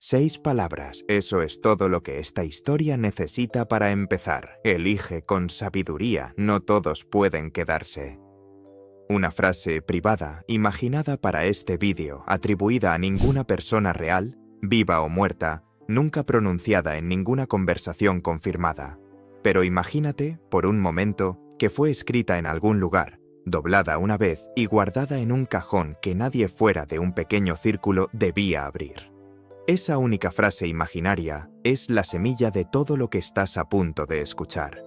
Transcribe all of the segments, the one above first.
6 palabras, eso es todo lo que esta historia necesita para empezar. Elige con sabiduría, no todos pueden quedarse. Una frase privada, imaginada para este vídeo, atribuida a ninguna persona real, viva o muerta, nunca pronunciada en ninguna conversación confirmada. Pero imagínate, por un momento, que fue escrita en algún lugar, doblada una vez y guardada en un cajón que nadie fuera de un pequeño círculo debía abrir. Esa única frase imaginaria es la semilla de todo lo que estás a punto de escuchar.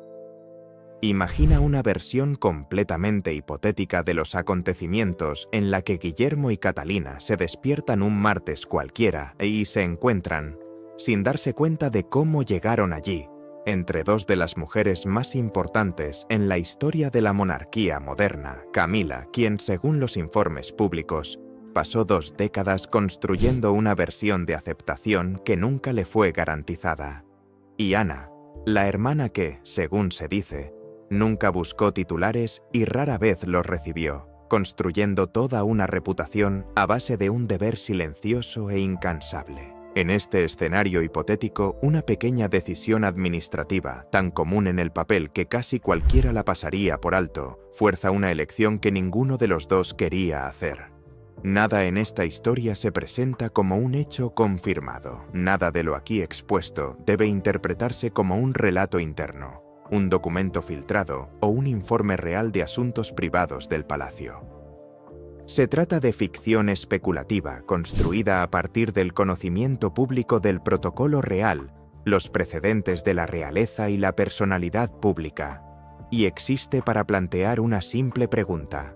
Imagina una versión completamente hipotética de los acontecimientos en la que Guillermo y Catalina se despiertan un martes cualquiera y se encuentran, sin darse cuenta de cómo llegaron allí, entre dos de las mujeres más importantes en la historia de la monarquía moderna, Camila, quien, según los informes públicos, pasó 2 décadas construyendo una versión de aceptación que nunca le fue garantizada, y Ana, la hermana que, según se dice, nunca buscó titulares y rara vez los recibió, construyendo toda una reputación a base de un deber silencioso e incansable. En este escenario hipotético, una pequeña decisión administrativa, tan común en el papel que casi cualquiera la pasaría por alto, fuerza una elección que ninguno de los dos quería hacer. Nada en esta historia se presenta como un hecho confirmado. Nada de lo aquí expuesto debe interpretarse como un relato interno, un documento filtrado o un informe real de asuntos privados del palacio. Se trata de ficción especulativa construida a partir del conocimiento público del protocolo real, los precedentes de la realeza y la personalidad pública, y existe para plantear una simple pregunta.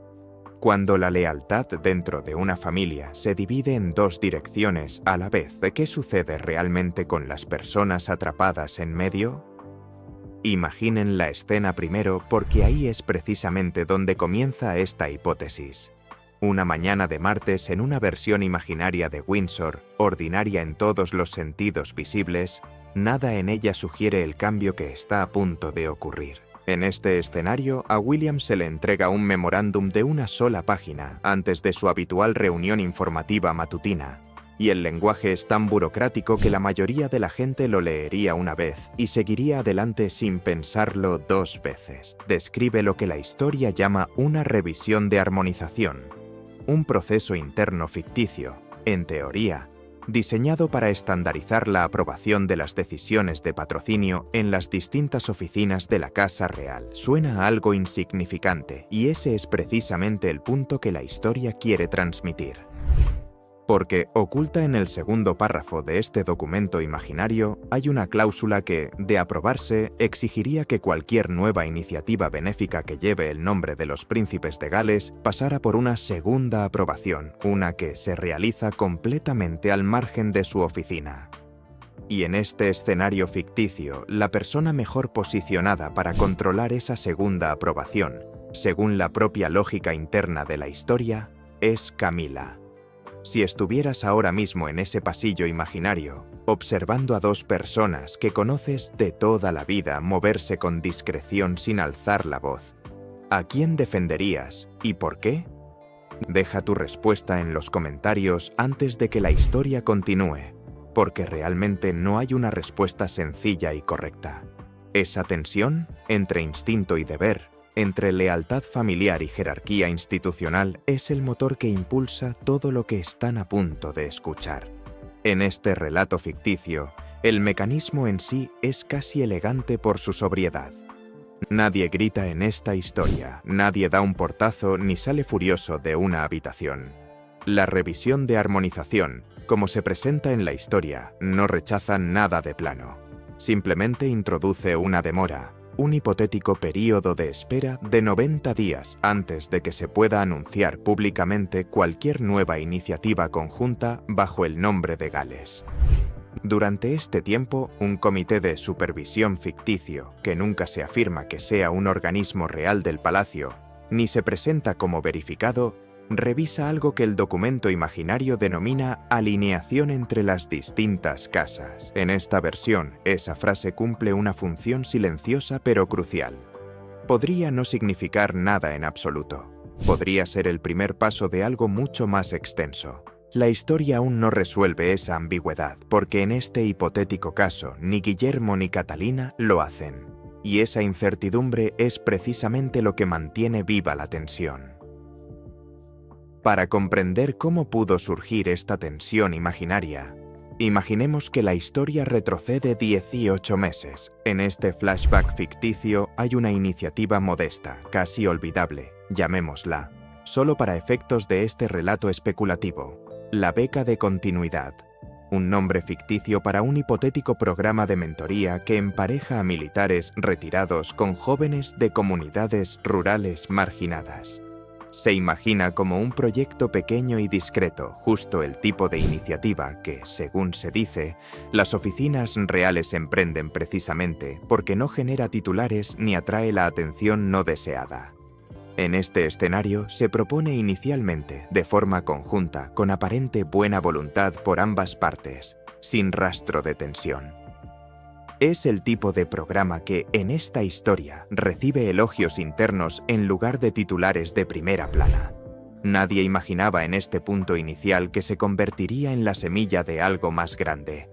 Cuando la lealtad dentro de una familia se divide en 2 direcciones a la vez, ¿qué sucede realmente con las personas atrapadas en medio? Imaginen la escena primero porque ahí es precisamente donde comienza esta hipótesis. Una mañana de martes en una versión imaginaria de Windsor, ordinaria en todos los sentidos visibles, nada en ella sugiere el cambio que está a punto de ocurrir. En este escenario, a William se le entrega un memorándum de una sola página antes de su habitual reunión informativa matutina, y el lenguaje es tan burocrático que la mayoría de la gente lo leería una vez y seguiría adelante sin pensarlo 2 veces. Describe lo que la historia llama una revisión de armonización, un proceso interno ficticio, en teoría, diseñado para estandarizar la aprobación de las decisiones de patrocinio en las distintas oficinas de la Casa Real. Suena a algo insignificante, y ese es precisamente el punto que la historia quiere transmitir. Porque, oculta en el segundo párrafo de este documento imaginario, hay una cláusula que, de aprobarse, exigiría que cualquier nueva iniciativa benéfica que lleve el nombre de los príncipes de Gales pasara por una segunda aprobación, una que se realiza completamente al margen de su oficina. Y en este escenario ficticio, la persona mejor posicionada para controlar esa segunda aprobación, según la propia lógica interna de la historia, es Camila. Si estuvieras ahora mismo en ese pasillo imaginario, observando a 2 personas que conoces de toda la vida moverse con discreción sin alzar la voz, ¿a quién defenderías y por qué? Deja tu respuesta en los comentarios antes de que la historia continúe, porque realmente no hay una respuesta sencilla y correcta. Esa tensión entre instinto y deber, entre lealtad familiar y jerarquía institucional, es el motor que impulsa todo lo que están a punto de escuchar. En este relato ficticio, el mecanismo en sí es casi elegante por su sobriedad. Nadie grita en esta historia, nadie da un portazo ni sale furioso de una habitación. La revisión de armonización, como se presenta en la historia, no rechaza nada de plano. Simplemente introduce una demora, un hipotético período de espera de 90 días antes de que se pueda anunciar públicamente cualquier nueva iniciativa conjunta bajo el nombre de Gales. Durante este tiempo, un comité de supervisión ficticio, que nunca se afirma que sea un organismo real del palacio, ni se presenta como verificado, revisa algo que el documento imaginario denomina alineación entre las distintas casas. En esta versión, esa frase cumple una función silenciosa pero crucial. Podría no significar nada en absoluto. Podría ser el primer paso de algo mucho más extenso. La historia aún no resuelve esa ambigüedad, porque en este hipotético caso ni Guillermo ni Catalina lo hacen, y esa incertidumbre es precisamente lo que mantiene viva la tensión. Para comprender cómo pudo surgir esta tensión imaginaria, imaginemos que la historia retrocede 18 meses. En este flashback ficticio hay una iniciativa modesta, casi olvidable, llamémosla, solo para efectos de este relato especulativo, la beca de continuidad, un nombre ficticio para un hipotético programa de mentoría que empareja a militares retirados con jóvenes de comunidades rurales marginadas. Se imagina como un proyecto pequeño y discreto, justo el tipo de iniciativa que, según se dice, las oficinas reales emprenden precisamente porque no genera titulares ni atrae la atención no deseada. En este escenario se propone inicialmente, de forma conjunta, con aparente buena voluntad por ambas partes, sin rastro de tensión. Es el tipo de programa que, en esta historia, recibe elogios internos en lugar de titulares de primera plana. Nadie imaginaba en este punto inicial que se convertiría en la semilla de algo más grande.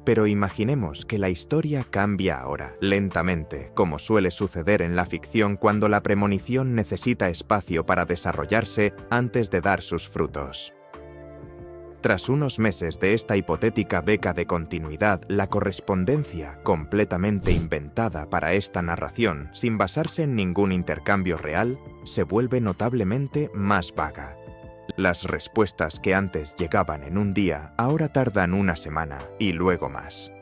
Pero imaginemos que la historia cambia ahora, lentamente, como suele suceder en la ficción cuando la premonición necesita espacio para desarrollarse antes de dar sus frutos. Tras unos meses de esta hipotética beca de continuidad, la correspondencia, completamente inventada para esta narración, sin basarse en ningún intercambio real, se vuelve notablemente más vaga. Las respuestas que antes llegaban en un día, ahora tardan una semana y luego más.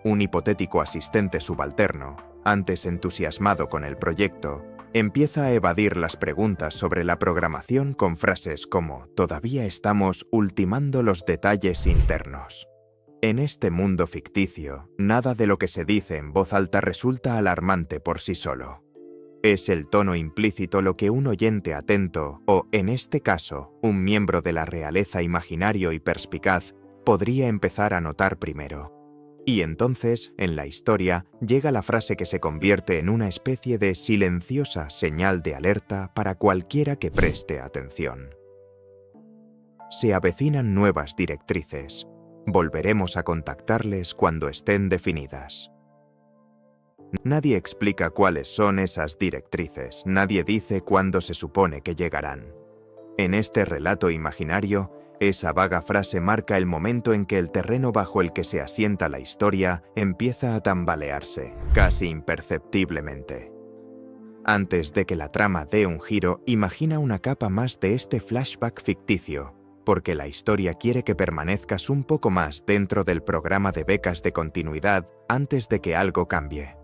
Un hipotético asistente subalterno, antes entusiasmado con el proyecto, empieza a evadir las preguntas sobre la programación con frases como «Todavía estamos ultimando los detalles internos». En este mundo ficticio, nada de lo que se dice en voz alta resulta alarmante por sí solo. Es el tono implícito lo que un oyente atento, o, en este caso, un miembro de la realeza imaginario y perspicaz, podría empezar a notar primero. Y entonces, en la historia, llega la frase que se convierte en una especie de silenciosa señal de alerta para cualquiera que preste atención. Se avecinan nuevas directrices. Volveremos a contactarles cuando estén definidas. Nadie explica cuáles son esas directrices, nadie dice cuándo se supone que llegarán. En este relato imaginario, esa vaga frase marca el momento en que el terreno bajo el que se asienta la historia empieza a tambalearse, casi imperceptiblemente. Antes de que la trama dé un giro, imagina una capa más de este flashback ficticio, porque la historia quiere que permanezcas un poco más dentro del programa de becas de continuidad antes de que algo cambie.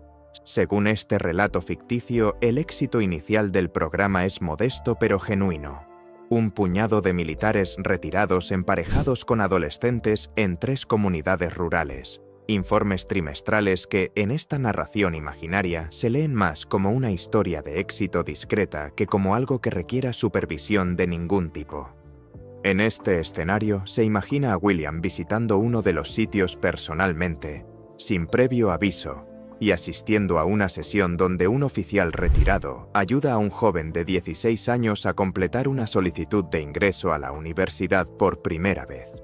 Según este relato ficticio, el éxito inicial del programa es modesto pero genuino. Un puñado de militares retirados emparejados con adolescentes en 3 comunidades rurales. Informes trimestrales que, en esta narración imaginaria, se leen más como una historia de éxito discreta que como algo que requiera supervisión de ningún tipo. En este escenario, se imagina a William visitando uno de los sitios personalmente, sin previo aviso, y asistiendo a una sesión donde un oficial retirado ayuda a un joven de 16 años a completar una solicitud de ingreso a la universidad por primera vez.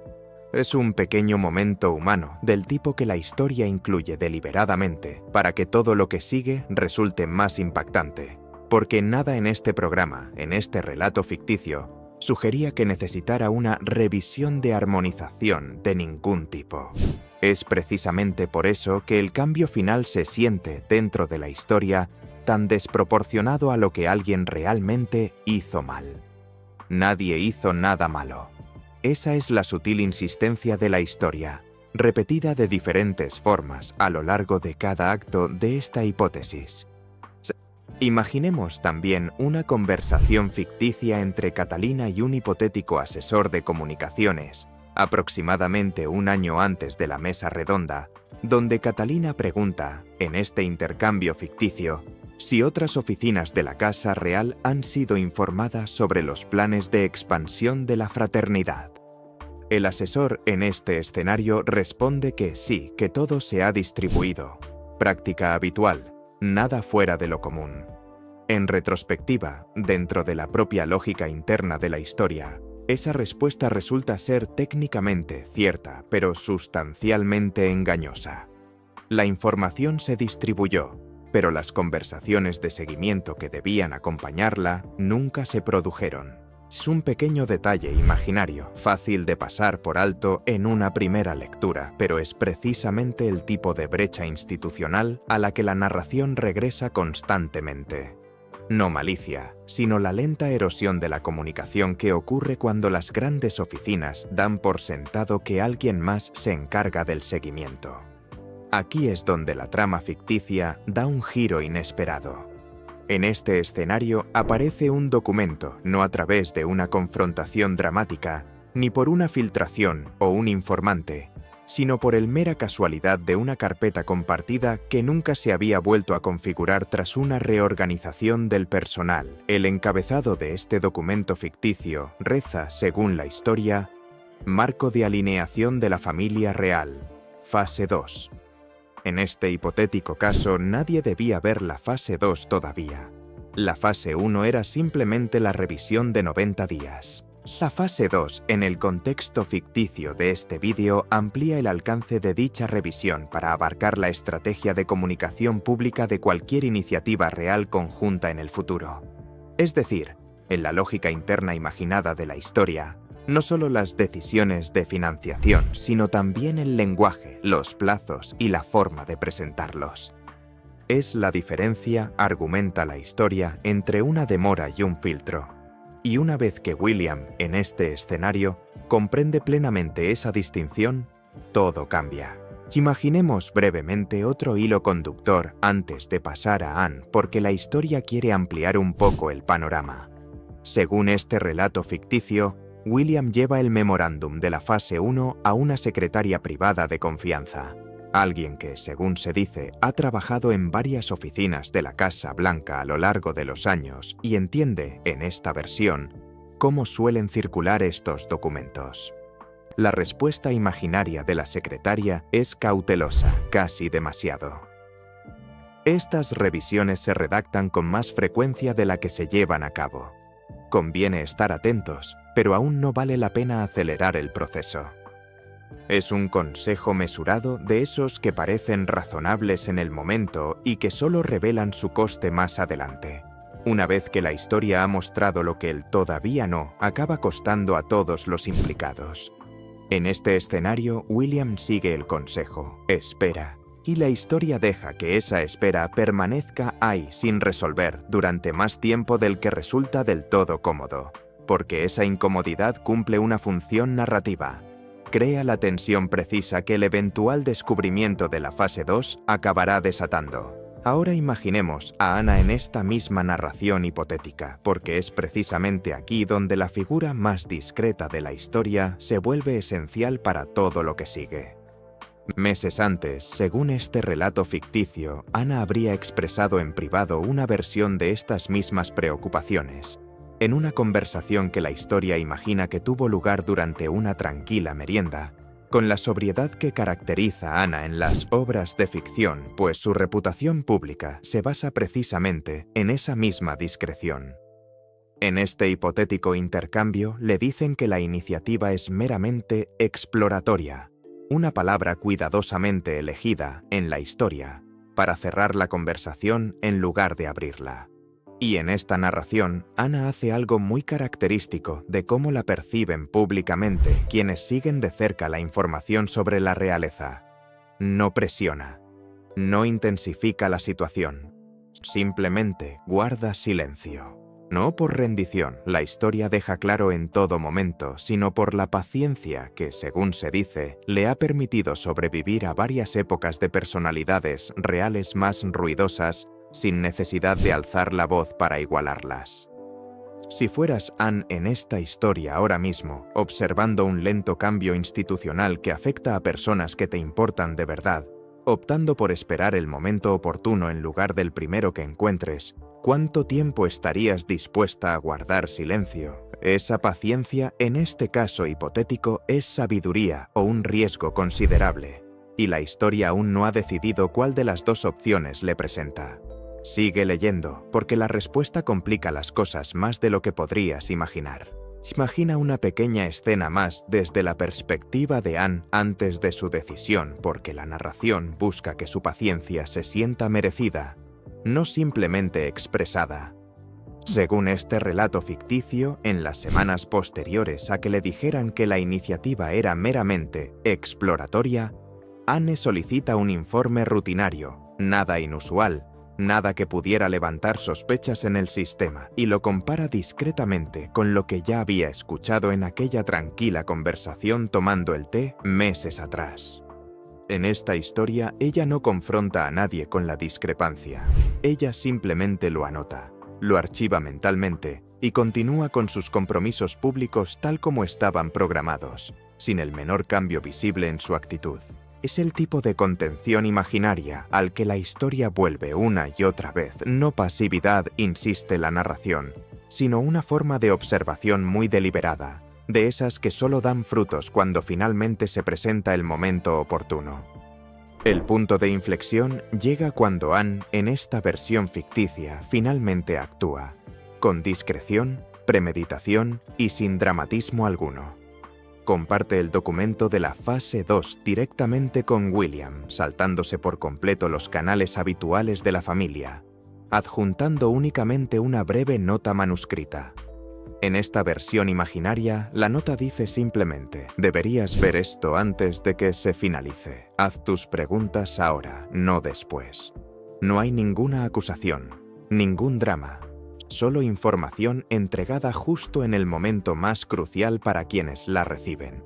Es un pequeño momento humano del tipo que la historia incluye deliberadamente para que todo lo que sigue resulte más impactante, porque nada en este programa, en este relato ficticio, sugería que necesitara una revisión de armonización de ningún tipo. Es precisamente por eso que el cambio final se siente, dentro de la historia, tan desproporcionado a lo que alguien realmente hizo mal. Nadie hizo nada malo. Esa es la sutil insistencia de la historia, repetida de diferentes formas a lo largo de cada acto de esta hipótesis. Imaginemos también una conversación ficticia entre Catalina y un hipotético asesor de comunicaciones, aproximadamente un año antes de la mesa redonda, donde Catalina pregunta, en este intercambio ficticio, si otras oficinas de la Casa Real han sido informadas sobre los planes de expansión de la fraternidad. El asesor en este escenario responde que sí, que todo se ha distribuido. Práctica habitual, nada fuera de lo común. En retrospectiva, dentro de la propia lógica interna de la historia, Esa respuesta resulta ser técnicamente cierta, pero sustancialmente engañosa. La información se distribuyó, pero las conversaciones de seguimiento que debían acompañarla nunca se produjeron. Es un pequeño detalle imaginario, fácil de pasar por alto en una primera lectura, pero es precisamente el tipo de brecha institucional a la que la narración regresa constantemente. No malicia, sino la lenta erosión de la comunicación que ocurre cuando las grandes oficinas dan por sentado que alguien más se encarga del seguimiento. Aquí es donde la trama ficticia da un giro inesperado. En este escenario aparece un documento, no a través de una confrontación dramática, ni por una filtración o un informante, sino por el mera casualidad de una carpeta compartida que nunca se había vuelto a configurar tras una reorganización del personal. El encabezado de este documento ficticio reza, según la historia, Marco de alineación de la familia real, fase 2. En este hipotético caso, nadie debía ver la fase 2 todavía. La fase 1 era simplemente la revisión de 90 días. La fase 2, en el contexto ficticio de este vídeo, amplía el alcance de dicha revisión para abarcar la estrategia de comunicación pública de cualquier iniciativa real conjunta en el futuro. Es decir, en la lógica interna imaginada de la historia, no solo las decisiones de financiación, sino también el lenguaje, los plazos y la forma de presentarlos. Es la diferencia, argumenta la historia, entre una demora y un filtro. Y una vez que William, en este escenario, comprende plenamente esa distinción, todo cambia. Imaginemos brevemente otro hilo conductor antes de pasar a Anne, porque la historia quiere ampliar un poco el panorama. Según este relato ficticio, William lleva el memorándum de la fase 1 a una secretaria privada de confianza, alguien que, según se dice, ha trabajado en varias oficinas de la Casa Blanca a lo largo de los años y entiende, en esta versión, cómo suelen circular estos documentos. La respuesta imaginaria de la secretaria es cautelosa, casi demasiado. Estas revisiones se redactan con más frecuencia de la que se llevan a cabo. Conviene estar atentos, pero aún no vale la pena acelerar el proceso. Es un consejo mesurado de esos que parecen razonables en el momento y que solo revelan su coste más adelante. Una vez que la historia ha mostrado lo que el todavía no acaba costando a todos los implicados. En este escenario, William sigue el consejo, espera, y la historia deja que esa espera permanezca ahí sin resolver durante más tiempo del que resulta del todo cómodo, porque esa incomodidad cumple una función narrativa. Crea la tensión precisa que el eventual descubrimiento de la fase 2 acabará desatando. Ahora imaginemos a Anna en esta misma narración hipotética, porque es precisamente aquí donde la figura más discreta de la historia se vuelve esencial para todo lo que sigue. Meses antes, según este relato ficticio, Anna habría expresado en privado una versión de estas mismas preocupaciones, en una conversación que la historia imagina que tuvo lugar durante una tranquila merienda, con la sobriedad que caracteriza a Anna en las obras de ficción, pues su reputación pública se basa precisamente en esa misma discreción. En este hipotético intercambio le dicen que la iniciativa es meramente exploratoria, una palabra cuidadosamente elegida en la historia para cerrar la conversación en lugar de abrirla. Y en esta narración, Anna hace algo muy característico de cómo la perciben públicamente quienes siguen de cerca la información sobre la realeza. No presiona, no intensifica la situación, simplemente guarda silencio. No por rendición, la historia deja claro en todo momento, sino por la paciencia que, según se dice, le ha permitido sobrevivir a varias épocas de personalidades reales más ruidosas sin necesidad de alzar la voz para igualarlas. Si fueras Anne en esta historia ahora mismo, observando un lento cambio institucional que afecta a personas que te importan de verdad, optando por esperar el momento oportuno en lugar del primero que encuentres, ¿cuánto tiempo estarías dispuesta a guardar silencio? Esa paciencia, en este caso hipotético, es sabiduría o un riesgo considerable, y la historia aún no ha decidido cuál de las dos opciones le presenta. Sigue leyendo, porque la respuesta complica las cosas más de lo que podrías imaginar. Imagina una pequeña escena más desde la perspectiva de Anne antes de su decisión, porque la narración busca que su paciencia se sienta merecida, no simplemente expresada. Según este relato ficticio, en las semanas posteriores a que le dijeran que la iniciativa era meramente exploratoria, Anne solicita un informe rutinario, nada inusual, nada que pudiera levantar sospechas en el sistema, y lo compara discretamente con lo que ya había escuchado en aquella tranquila conversación tomando el té meses atrás. En esta historia, ella no confronta a nadie con la discrepancia. Ella simplemente lo anota, lo archiva mentalmente y continúa con sus compromisos públicos tal como estaban programados, sin el menor cambio visible en su actitud. Es el tipo de contención imaginaria al que la historia vuelve una y otra vez. No pasividad, insiste la narración, sino una forma de observación muy deliberada, de esas que solo dan frutos cuando finalmente se presenta el momento oportuno. El punto de inflexión llega cuando Anne, en esta versión ficticia, finalmente actúa, con discreción, premeditación y sin dramatismo alguno. Comparte el documento de la fase 2 directamente con William, saltándose por completo los canales habituales de la familia, adjuntando únicamente una breve nota manuscrita. En esta versión imaginaria, la nota dice simplemente: deberías ver esto antes de que se finalice. Haz tus preguntas ahora, no después. No hay ninguna acusación, ningún drama. Solo información entregada justo en el momento más crucial para quienes la reciben.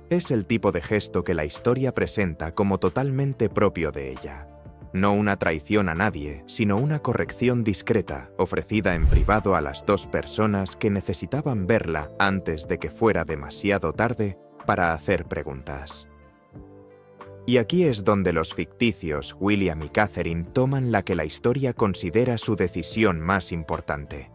Es el tipo de gesto que la historia presenta como totalmente propio de ella. No una traición a nadie, sino una corrección discreta, ofrecida en privado a las dos personas que necesitaban verla antes de que fuera demasiado tarde para hacer preguntas. Y aquí es donde los ficticios William y Catherine toman la que la historia considera su decisión más importante.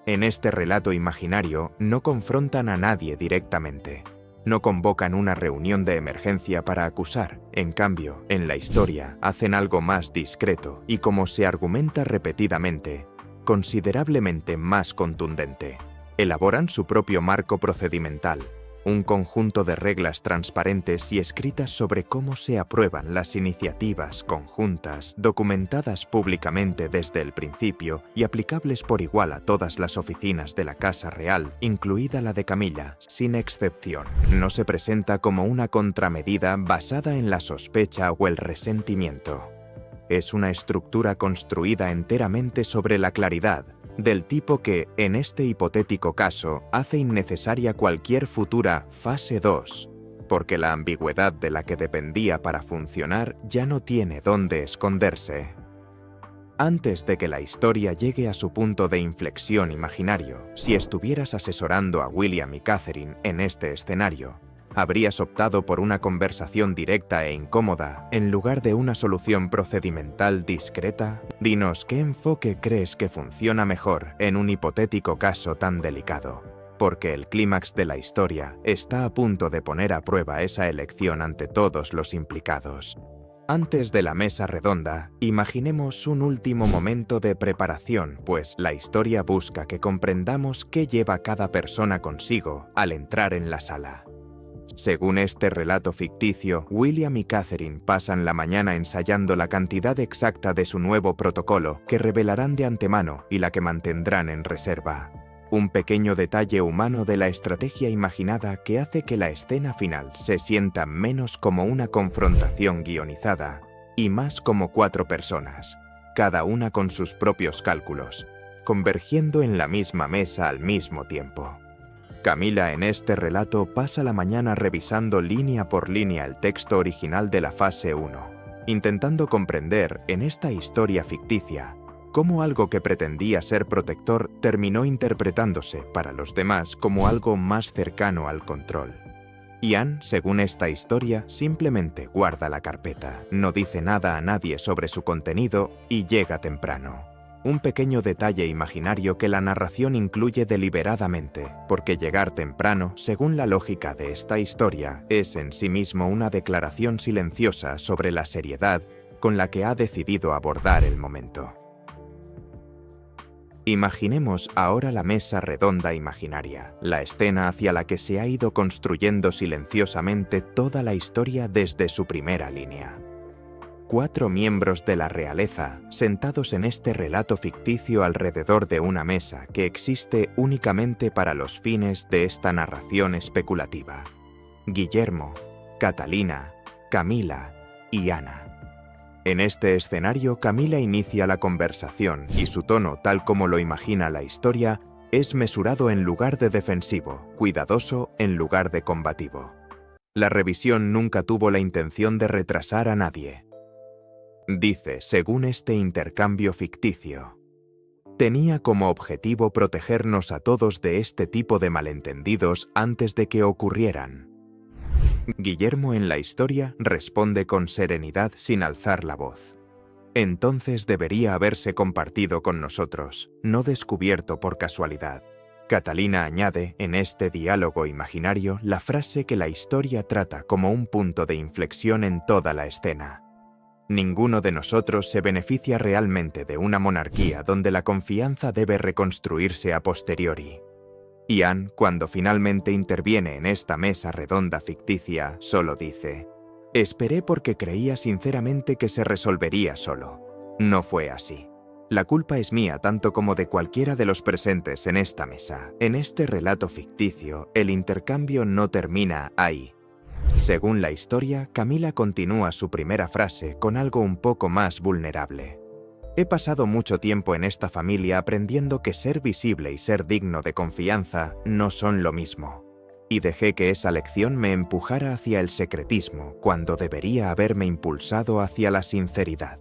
En este relato imaginario no confrontan a nadie directamente. No convocan una reunión de emergencia para acusar. En cambio, en la historia hacen algo más discreto y, como se argumenta repetidamente, considerablemente más contundente. Elaboran su propio marco procedimental, un conjunto de reglas transparentes y escritas sobre cómo se aprueban las iniciativas conjuntas, documentadas públicamente desde el principio y aplicables por igual a todas las oficinas de la Casa Real, incluida la de Camilla, sin excepción. No se presenta como una contramedida basada en la sospecha o el resentimiento. Es una estructura construida enteramente sobre la claridad, del tipo que, en este hipotético caso, hace innecesaria cualquier futura fase 2, porque la ambigüedad de la que dependía para funcionar ya no tiene dónde esconderse. Antes de que la historia llegue a su punto de inflexión imaginario, si estuvieras asesorando a William y Catherine en este escenario, habrías optado por una conversación directa e incómoda en lugar de una solución procedimental discreta. Dinos qué enfoque crees que funciona mejor en un hipotético caso tan delicado, porque el clímax de la historia está a punto de poner a prueba esa elección ante todos los implicados. Antes de la mesa redonda, imaginemos un último momento de preparación, pues la historia busca que comprendamos qué lleva cada persona consigo al entrar en la sala. Según este relato ficticio, William y Catherine pasan la mañana ensayando la cantidad exacta de su nuevo protocolo, que revelarán de antemano y la que mantendrán en reserva. Un pequeño detalle humano de la estrategia imaginada que hace que la escena final se sienta menos como una confrontación guionizada y más como 4 personas, cada una con sus propios cálculos, convergiendo en la misma mesa al mismo tiempo. Camila en este relato pasa la mañana revisando línea por línea el texto original de la fase 1, intentando comprender en esta historia ficticia cómo algo que pretendía ser protector terminó interpretándose para los demás como algo más cercano al control. Y Anne, según esta historia, simplemente guarda la carpeta, no dice nada a nadie sobre su contenido y llega temprano. Un pequeño detalle imaginario que la narración incluye deliberadamente, porque llegar temprano, según la lógica de esta historia, es en sí mismo una declaración silenciosa sobre la seriedad con la que ha decidido abordar el momento. Imaginemos ahora la mesa redonda imaginaria, la escena hacia la que se ha ido construyendo silenciosamente toda la historia desde su primera línea. 4 miembros de la realeza sentados en este relato ficticio alrededor de una mesa que existe únicamente para los fines de esta narración especulativa. Guillermo, Catalina, Camila y Ana. En este escenario, Camila inicia la conversación y su tono, tal como lo imagina la historia, es mesurado en lugar de defensivo, cuidadoso en lugar de combativo. La revisión nunca tuvo la intención de retrasar a nadie. Dice, según este intercambio ficticio, tenía como objetivo protegernos a todos de este tipo de malentendidos antes de que ocurrieran. Guillermo en la historia responde con serenidad sin alzar la voz. Entonces debería haberse compartido con nosotros, no descubierto por casualidad. Catalina añade en este diálogo imaginario la frase que la historia trata como un punto de inflexión en toda la escena. Ninguno de nosotros se beneficia realmente de una monarquía donde la confianza debe reconstruirse a posteriori. Ian, cuando finalmente interviene en esta mesa redonda ficticia, solo dice: «Esperé porque creía sinceramente que se resolvería solo. No fue así. La culpa es mía tanto como de cualquiera de los presentes en esta mesa». En este relato ficticio, el intercambio no termina ahí. Según la historia, Camila continúa su primera frase con algo un poco más vulnerable. He pasado mucho tiempo en esta familia aprendiendo que ser visible y ser digno de confianza no son lo mismo. Y dejé que esa lección me empujara hacia el secretismo cuando debería haberme impulsado hacia la sinceridad.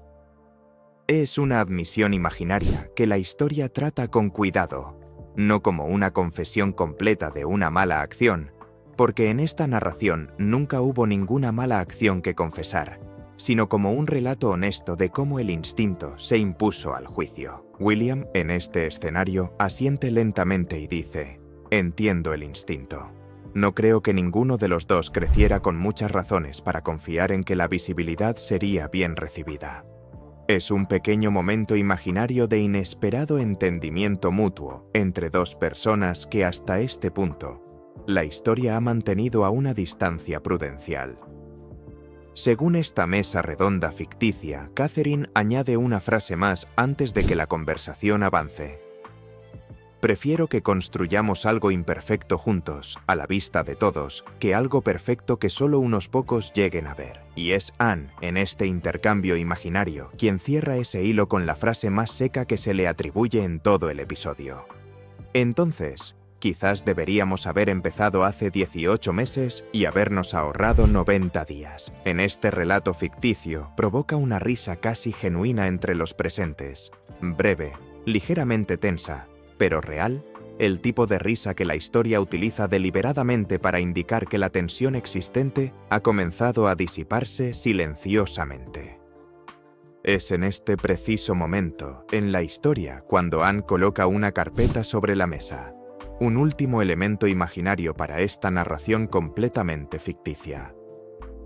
Es una admisión imaginaria que la historia trata con cuidado, no como una confesión completa de una mala acción, porque en esta narración nunca hubo ninguna mala acción que confesar, sino como un relato honesto de cómo el instinto se impuso al juicio. William, en este escenario, asiente lentamente y dice: «Entiendo el instinto. No creo que ninguno de los dos creciera con muchas razones para confiar en que la visibilidad sería bien recibida». Es un pequeño momento imaginario de inesperado entendimiento mutuo entre dos personas que hasta este punto la historia ha mantenido a una distancia prudencial. Según esta mesa redonda ficticia, Catherine añade una frase más antes de que la conversación avance. «Prefiero que construyamos algo imperfecto juntos, a la vista de todos, que algo perfecto que solo unos pocos lleguen a ver». Y es Anne, en este intercambio imaginario, quien cierra ese hilo con la frase más seca que se le atribuye en todo el episodio. Entonces, quizás deberíamos haber empezado hace 18 meses y habernos ahorrado 90 días. En este relato ficticio provoca una risa casi genuina entre los presentes. Breve, ligeramente tensa, pero real, el tipo de risa que la historia utiliza deliberadamente para indicar que la tensión existente ha comenzado a disiparse silenciosamente. Es en este preciso momento, en la historia, cuando Anne coloca una carpeta sobre la mesa. Un último elemento imaginario para esta narración completamente ficticia.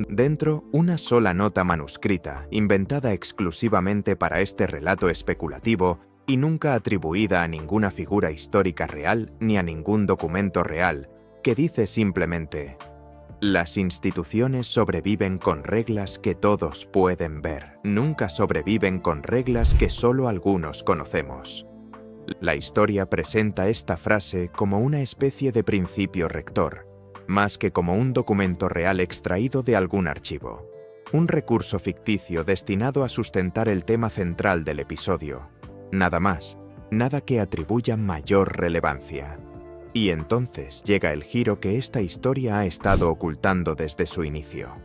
Dentro, una sola nota manuscrita, inventada exclusivamente para este relato especulativo y nunca atribuida a ninguna figura histórica real ni a ningún documento real, que dice simplemente: «Las instituciones sobreviven con reglas que todos pueden ver, nunca sobreviven con reglas que solo algunos conocemos». La historia presenta esta frase como una especie de principio rector, más que como un documento real extraído de algún archivo. Un recurso ficticio destinado a sustentar el tema central del episodio. Nada más, nada que atribuya mayor relevancia. Y entonces llega el giro que esta historia ha estado ocultando desde su inicio.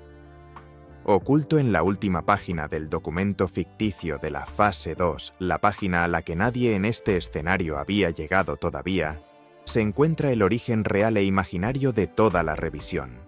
Oculto en la última página del documento ficticio de la fase 2, la página a la que nadie en este escenario había llegado todavía, se encuentra el origen real e imaginario de toda la revisión.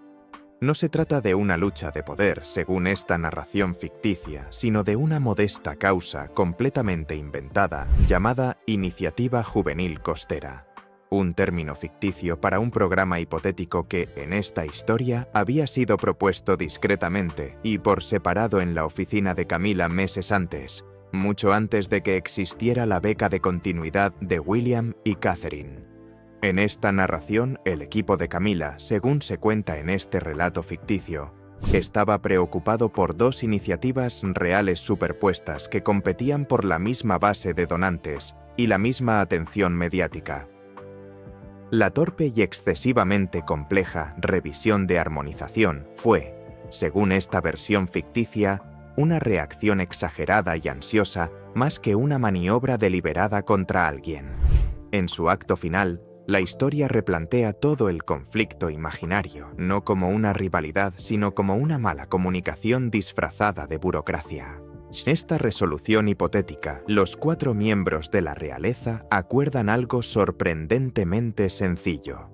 No se trata de una lucha de poder, según esta narración ficticia, sino de una modesta causa completamente inventada llamada Iniciativa Juvenil Costera. Un término ficticio para un programa hipotético que, en esta historia, había sido propuesto discretamente y por separado en la oficina de Camila meses antes, mucho antes de que existiera la beca de continuidad de William y Catherine. En esta narración, el equipo de Camila, según se cuenta en este relato ficticio, estaba preocupado por dos iniciativas reales superpuestas que competían por la misma base de donantes y la misma atención mediática. La torpe y excesivamente compleja revisión de armonización fue, según esta versión ficticia, una reacción exagerada y ansiosa más que una maniobra deliberada contra alguien. En su acto final, la historia replantea todo el conflicto imaginario, no como una rivalidad, sino como una mala comunicación disfrazada de burocracia. En esta resolución hipotética, los 4 miembros de la realeza acuerdan algo sorprendentemente sencillo.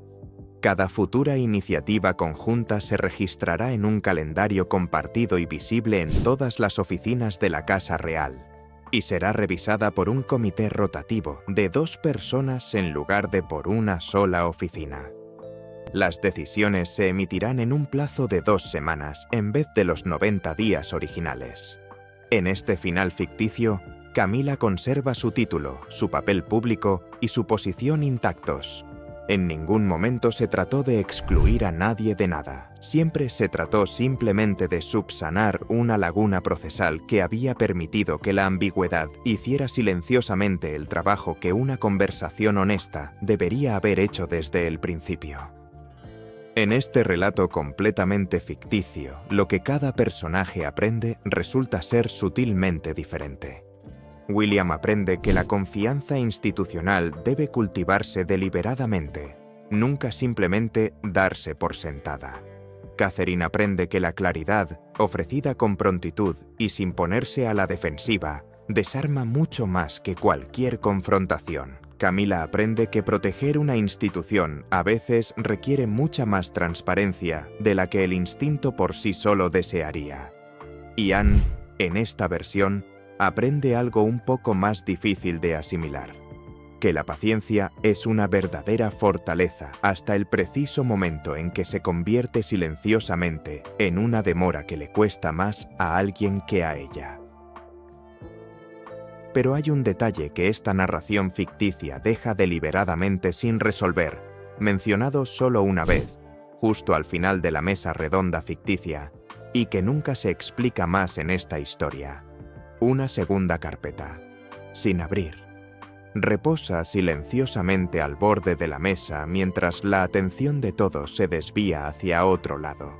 Cada futura iniciativa conjunta se registrará en un calendario compartido y visible en todas las oficinas de la Casa Real, y será revisada por un comité rotativo de 2 personas en lugar de por una sola oficina. Las decisiones se emitirán en un plazo de 2 semanas en vez de los 90 días originales. En este final ficticio, Camila conserva su título, su papel público y su posición intactos. En ningún momento se trató de excluir a nadie de nada. Siempre se trató simplemente de subsanar una laguna procesal que había permitido que la ambigüedad hiciera silenciosamente el trabajo que una conversación honesta debería haber hecho desde el principio. En este relato completamente ficticio, lo que cada personaje aprende resulta ser sutilmente diferente. William aprende que la confianza institucional debe cultivarse deliberadamente, nunca simplemente darse por sentada. Catherine aprende que la claridad, ofrecida con prontitud y sin ponerse a la defensiva, desarma mucho más que cualquier confrontación. Camila aprende que proteger una institución a veces requiere mucha más transparencia de la que el instinto por sí solo desearía. Y Anne, en esta versión, aprende algo un poco más difícil de asimilar: que la paciencia es una verdadera fortaleza hasta el preciso momento en que se convierte silenciosamente en una demora que le cuesta más a alguien que a ella. Pero hay un detalle que esta narración ficticia deja deliberadamente sin resolver, mencionado solo una vez, justo al final de la mesa redonda ficticia, y que nunca se explica más en esta historia. Una segunda carpeta, sin abrir, reposa silenciosamente al borde de la mesa mientras la atención de todos se desvía hacia otro lado.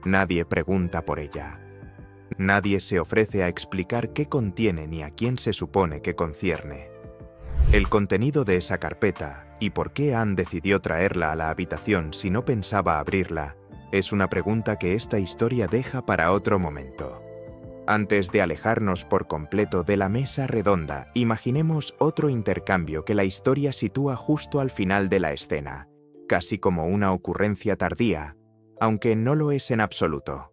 Nadie pregunta por ella. Nadie se ofrece a explicar qué contiene ni a quién se supone que concierne. El contenido de esa carpeta y por qué Anne decidió traerla a la habitación si no pensaba abrirla es una pregunta que esta historia deja para otro momento. Antes de alejarnos por completo de la mesa redonda, imaginemos otro intercambio que la historia sitúa justo al final de la escena, casi como una ocurrencia tardía, aunque no lo es en absoluto.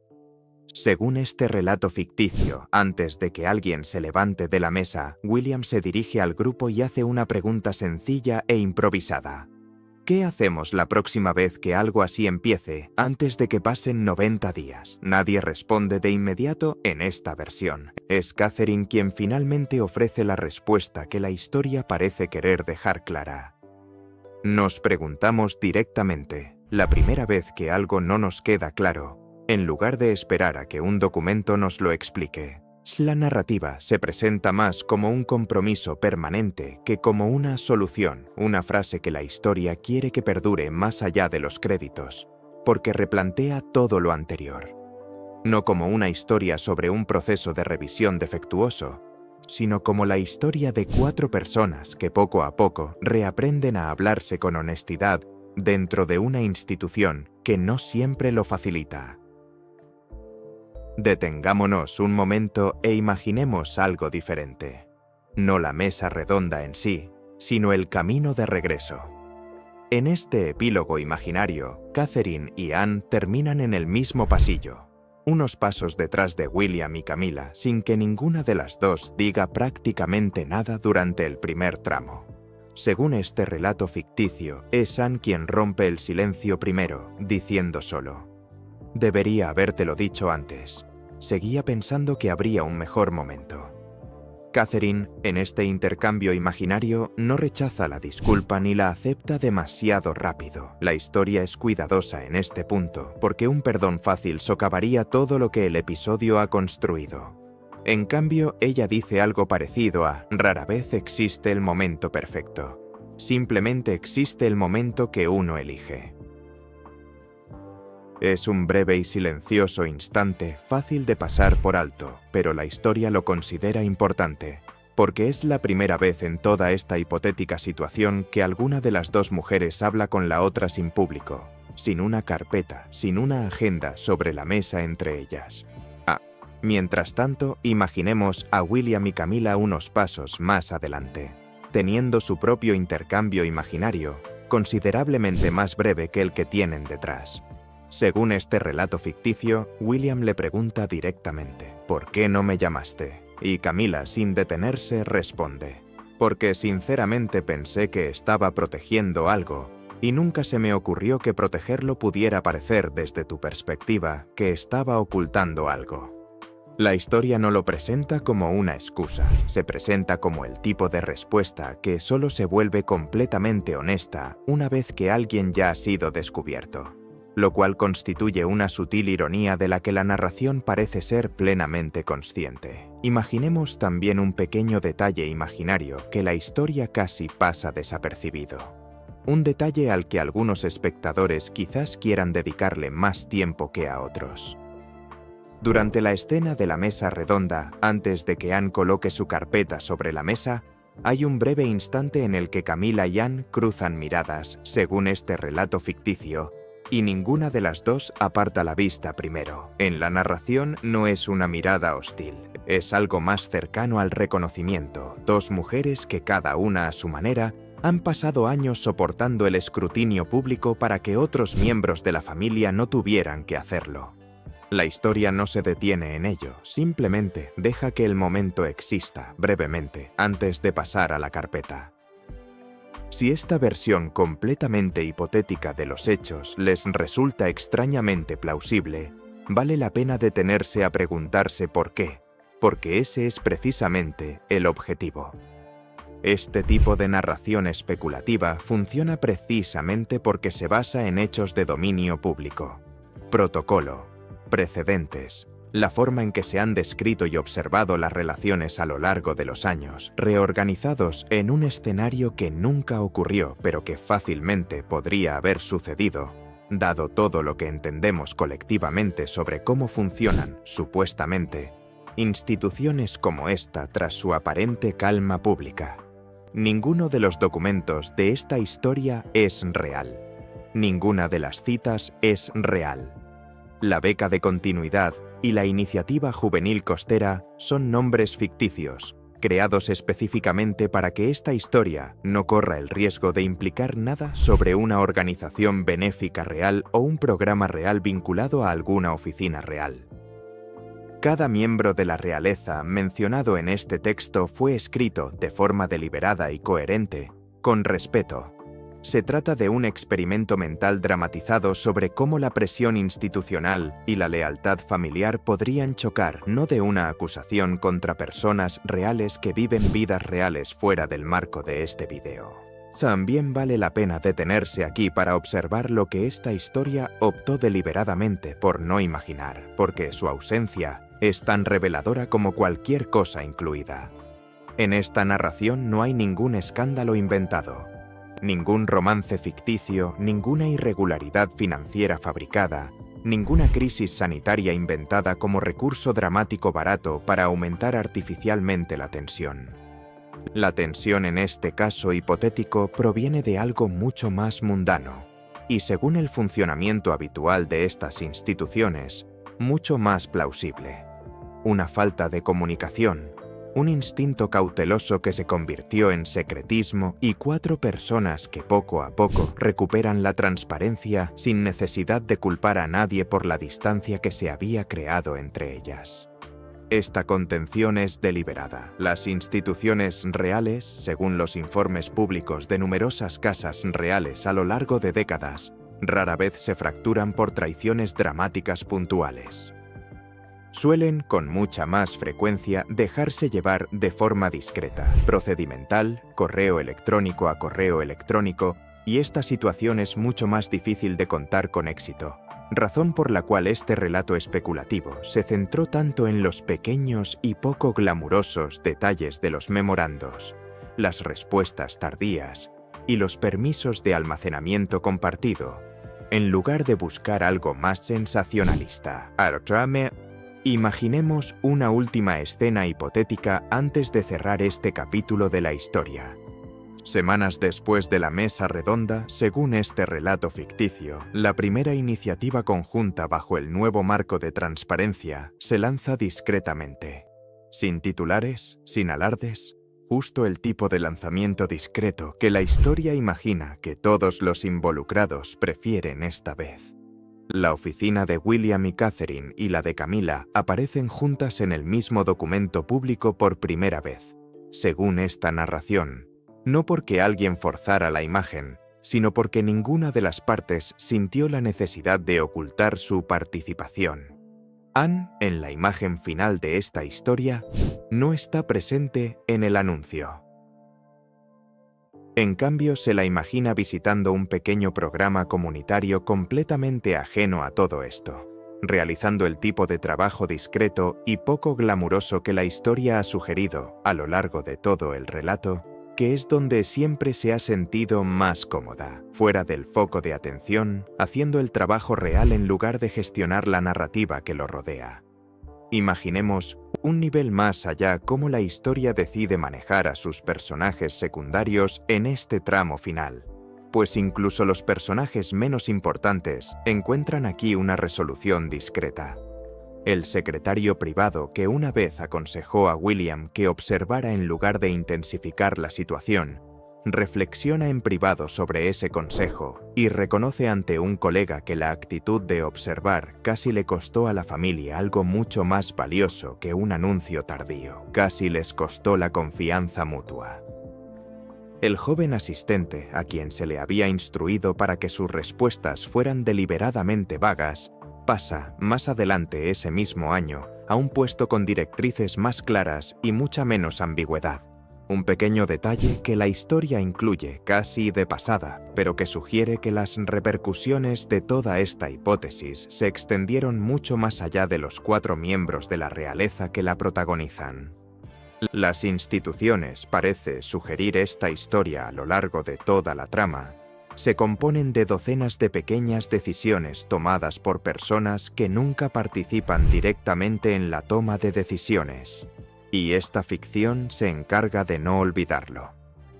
Según este relato ficticio, antes de que alguien se levante de la mesa, William se dirige al grupo y hace una pregunta sencilla e improvisada. ¿Qué hacemos la próxima vez que algo así empiece, antes de que pasen 90 días? Nadie responde de inmediato en esta versión. Es Catherine quien finalmente ofrece la respuesta que la historia parece querer dejar clara. Nos preguntamos directamente, la primera vez que algo no nos queda claro, en lugar de esperar a que un documento nos lo explique. La narrativa se presenta más como un compromiso permanente que como una solución, una frase que la historia quiere que perdure más allá de los créditos, porque replantea todo lo anterior. No como una historia sobre un proceso de revisión defectuoso, sino como la historia de 4 personas que poco a poco reaprenden a hablarse con honestidad dentro de una institución que no siempre lo facilita. Detengámonos un momento e imaginemos algo diferente. No la mesa redonda en sí, sino el camino de regreso. En este epílogo imaginario, Catherine y Anne terminan en el mismo pasillo, unos pasos detrás de William y Camila, sin que ninguna de las dos diga prácticamente nada durante el primer tramo. Según este relato ficticio, es Anne quien rompe el silencio primero, diciendo solo: «Debería habértelo dicho antes. Seguía pensando que habría un mejor momento». Catherine, en este intercambio imaginario, no rechaza la disculpa ni la acepta demasiado rápido. La historia es cuidadosa en este punto, porque un perdón fácil socavaría todo lo que el episodio ha construido. En cambio, ella dice algo parecido a «rara vez existe el momento perfecto. Simplemente existe el momento que uno elige». Es un breve y silencioso instante fácil de pasar por alto, pero la historia lo considera importante, porque es la primera vez en toda esta hipotética situación que alguna de las dos mujeres habla con la otra sin público, sin una carpeta, sin una agenda sobre la mesa entre ellas. Mientras tanto, imaginemos a William y Camila unos pasos más adelante, teniendo su propio intercambio imaginario, considerablemente más breve que el que tienen detrás. Según este relato ficticio, William le pregunta directamente, ¿por qué no me llamaste? Y Camila, sin detenerse, responde, porque sinceramente pensé que estaba protegiendo algo, y nunca se me ocurrió que protegerlo pudiera parecer desde tu perspectiva que estaba ocultando algo. La historia no lo presenta como una excusa, se presenta como el tipo de respuesta que solo se vuelve completamente honesta una vez que alguien ya ha sido descubierto, lo cual constituye una sutil ironía de la que la narración parece ser plenamente consciente. Imaginemos también un pequeño detalle imaginario que la historia casi pasa desapercibido. Un detalle al que algunos espectadores quizás quieran dedicarle más tiempo que a otros. Durante la escena de la mesa redonda, antes de que Anne coloque su carpeta sobre la mesa, hay un breve instante en el que Camila y Anne cruzan miradas, según este relato ficticio, y ninguna de las dos aparta la vista primero. En la narración no es una mirada hostil, es algo más cercano al reconocimiento. Dos mujeres que cada una a su manera han pasado años soportando el escrutinio público para que otros miembros de la familia no tuvieran que hacerlo. La historia no se detiene en ello, simplemente deja que el momento exista brevemente antes de pasar a la carpeta. Si esta versión completamente hipotética de los hechos les resulta extrañamente plausible, vale la pena detenerse a preguntarse por qué, porque ese es precisamente el objetivo. Este tipo de narración especulativa funciona precisamente porque se basa en hechos de dominio público, protocolo, precedentes, la forma en que se han descrito y observado las relaciones a lo largo de los años, reorganizados en un escenario que nunca ocurrió pero que fácilmente podría haber sucedido, dado todo lo que entendemos colectivamente sobre cómo funcionan, supuestamente, instituciones como esta tras su aparente calma pública. Ninguno de los documentos de esta historia es real. Ninguna de las citas es real. La beca de continuidad y la iniciativa juvenil costera son nombres ficticios, creados específicamente para que esta historia no corra el riesgo de implicar nada sobre una organización benéfica real o un programa real vinculado a alguna oficina real. Cada miembro de la realeza mencionado en este texto fue escrito de forma deliberada y coherente, con respeto. Se trata de un experimento mental dramatizado sobre cómo la presión institucional y la lealtad familiar podrían chocar, no de una acusación contra personas reales que viven vidas reales fuera del marco de este video. También vale la pena detenerse aquí para observar lo que esta historia optó deliberadamente por no imaginar, porque su ausencia es tan reveladora como cualquier cosa incluida. En esta narración no hay ningún escándalo inventado. Ningún romance ficticio, ninguna irregularidad financiera fabricada, ninguna crisis sanitaria inventada como recurso dramático barato para aumentar artificialmente la tensión. La tensión en este caso hipotético proviene de algo mucho más mundano, y según el funcionamiento habitual de estas instituciones, mucho más plausible. Una falta de comunicación, un instinto cauteloso que se convirtió en secretismo y 4 personas que poco a poco recuperan la transparencia sin necesidad de culpar a nadie por la distancia que se había creado entre ellas. Esta contención es deliberada. Las instituciones reales, según los informes públicos de numerosas casas reales a lo largo de décadas, rara vez se fracturan por traiciones dramáticas puntuales. suelen, con mucha más frecuencia, dejarse llevar de forma discreta, procedimental, correo electrónico a correo electrónico, y esta situación es mucho más difícil de contar con éxito, razón por la cual este relato especulativo se centró tanto en los pequeños y poco glamurosos detalles de los memorandos, las respuestas tardías y los permisos de almacenamiento compartido, en lugar de buscar algo más sensacionalista. Imaginemos una última escena hipotética antes de cerrar este capítulo de la historia. Semanas después de la mesa redonda, según este relato ficticio, la primera iniciativa conjunta bajo el nuevo marco de transparencia se lanza discretamente. Sin titulares, sin alardes, justo el tipo de lanzamiento discreto que la historia imagina que todos los involucrados prefieren esta vez. La oficina de William y Catherine y la de Camila aparecen juntas en el mismo documento público por primera vez, según esta narración. No porque alguien forzara la imagen, sino porque ninguna de las partes sintió la necesidad de ocultar su participación. Anne, en la imagen final de esta historia, no está presente en el anuncio. En cambio, se la imagina visitando un pequeño programa comunitario completamente ajeno a todo esto, realizando el tipo de trabajo discreto y poco glamuroso que la historia ha sugerido a lo largo de todo el relato, que es donde siempre se ha sentido más cómoda, fuera del foco de atención, haciendo el trabajo real en lugar de gestionar la narrativa que lo rodea. Imaginemos un nivel más allá cómo la historia decide manejar a sus personajes secundarios en este tramo final, pues incluso los personajes menos importantes encuentran aquí una resolución discreta. El secretario privado que una vez aconsejó a William que observara en lugar de intensificar la situación, reflexiona en privado sobre ese consejo y reconoce ante un colega que la actitud de observar casi le costó a la familia algo mucho más valioso que un anuncio tardío. Casi les costó la confianza mutua. El joven asistente, a quien se le había instruido para que sus respuestas fueran deliberadamente vagas, pasa, más adelante ese mismo año, a un puesto con directrices más claras y mucha menos ambigüedad. Un pequeño detalle que la historia incluye casi de pasada, pero que sugiere que las repercusiones de toda esta hipótesis se extendieron mucho más allá de los 4 miembros de la realeza que la protagonizan. Las instituciones, parece sugerir esta historia a lo largo de toda la trama, se componen de docenas de pequeñas decisiones tomadas por personas que nunca participan directamente en la toma de decisiones. Y esta ficción se encarga de no olvidarlo.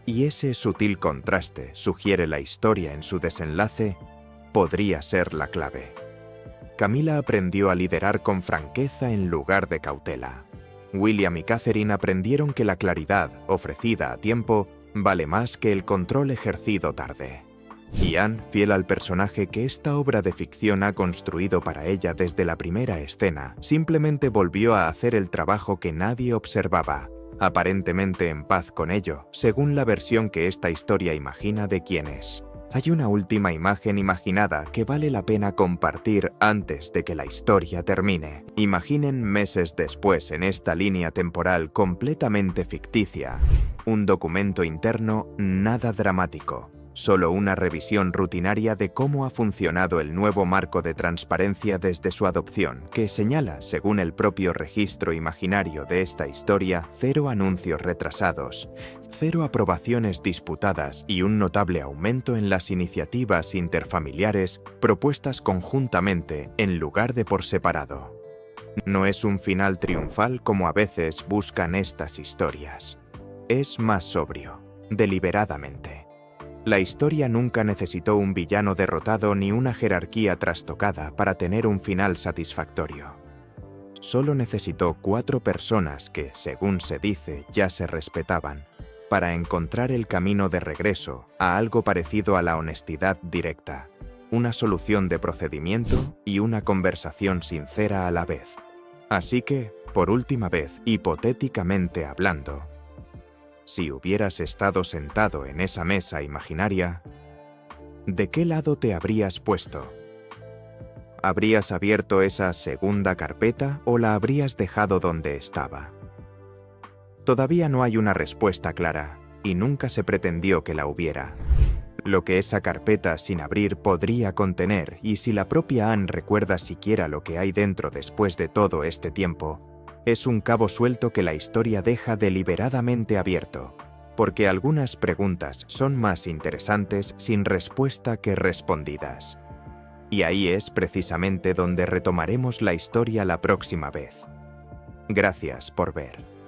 Y ese sutil contraste, sugiere la historia en su desenlace, podría ser la clave. Camila aprendió a liderar con franqueza en lugar de cautela. William y Catherine aprendieron que la claridad, ofrecida a tiempo, vale más que el control ejercido tarde. Y Anne, fiel al personaje que esta obra de ficción ha construido para ella desde la primera escena, simplemente volvió a hacer el trabajo que nadie observaba, aparentemente en paz con ello, según la versión que esta historia imagina de quién es. Hay una última imagen imaginada que vale la pena compartir antes de que la historia termine. Imaginen meses después en esta línea temporal completamente ficticia, un documento interno nada dramático. Solo una revisión rutinaria de cómo ha funcionado el nuevo marco de transparencia desde su adopción, que señala, según el propio registro imaginario de esta historia, 0 anuncios retrasados, 0 aprobaciones disputadas y un notable aumento en las iniciativas interfamiliares propuestas conjuntamente en lugar de por separado. No es un final triunfal como a veces buscan estas historias. Es más sobrio, deliberadamente. La historia nunca necesitó un villano derrotado ni una jerarquía trastocada para tener un final satisfactorio. Solo necesitó 4 personas que, según se dice, ya se respetaban, para encontrar el camino de regreso a algo parecido a la honestidad directa, una solución de procedimiento y una conversación sincera a la vez. Así que, por última vez, hipotéticamente hablando, si hubieras estado sentado en esa mesa imaginaria, ¿de qué lado te habrías puesto? ¿Habrías abierto esa segunda carpeta o la habrías dejado donde estaba? Todavía no hay una respuesta clara, y nunca se pretendió que la hubiera. Lo que esa carpeta sin abrir podría contener, y si la propia Anne recuerda siquiera lo que hay dentro después de todo este tiempo, es un cabo suelto que la historia deja deliberadamente abierto, porque algunas preguntas son más interesantes sin respuesta que respondidas. Y ahí es precisamente donde retomaremos la historia la próxima vez. Gracias por ver.